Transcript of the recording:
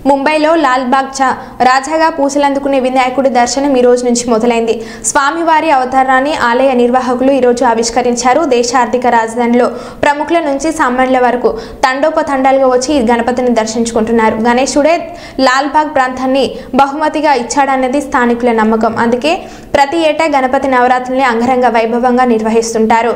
ముంబైలో లాల్బాగ్ రాజాగా పూసలందుకునే వినాయకుడి దర్శనం ఈ రోజు నుంచి మొదలైంది. స్వామివారి అవతారాన్ని ఆలయ నిర్వాహకులు ఈ రోజు ఆవిష్కరించారు. దేశ ఆర్థిక రాజధానిలో ప్రముఖుల నుంచి సామాన్యుల వరకు తండోపతండాలుగా వచ్చి ఈ గణపతిని దర్శించుకుంటున్నారు. గణేశుడే లాల్బాగ్ ప్రాంతాన్ని బహుమతిగా ఇచ్చాడన్నది స్థానికుల నమ్మకం. అందుకే ప్రతి ఏటా గణపతి నవరాత్రుల్ని అంగరంగ వైభవంగా నిర్వహిస్తుంటారు.